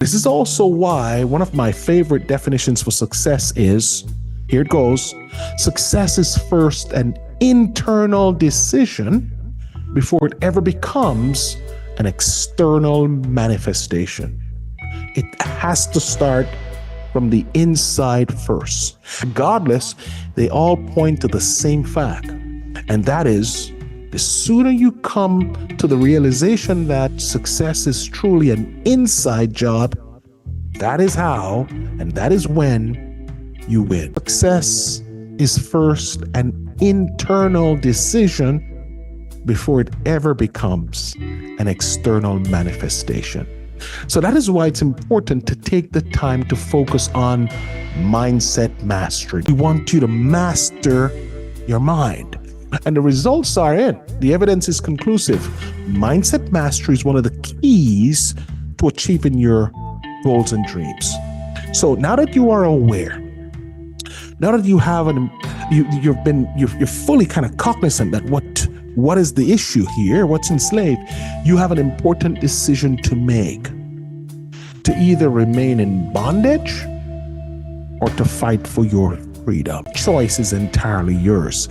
This is also why one of my favorite definitions for success is, here it goes, success is first an internal decision before it ever becomes an external manifestation. It has to start from the inside first. Regardless, they all point to the same fact, and that is, the sooner you come to the realization that success is truly an inside job, that is how and that is when you win. Success is first an internal decision before it ever becomes an external manifestation. So that is why it's important to take the time to focus on mindset mastery. We want you to master your mind. And the results are in. The evidence is conclusive. Mindset mastery is one of the keys to achieving your goals and dreams. So now that you are aware, now that you have you're fully kind of cognizant that what is the issue here, what's enslaved, you have an important decision to make. To either remain in bondage or to fight for your freedom. Choice is entirely yours.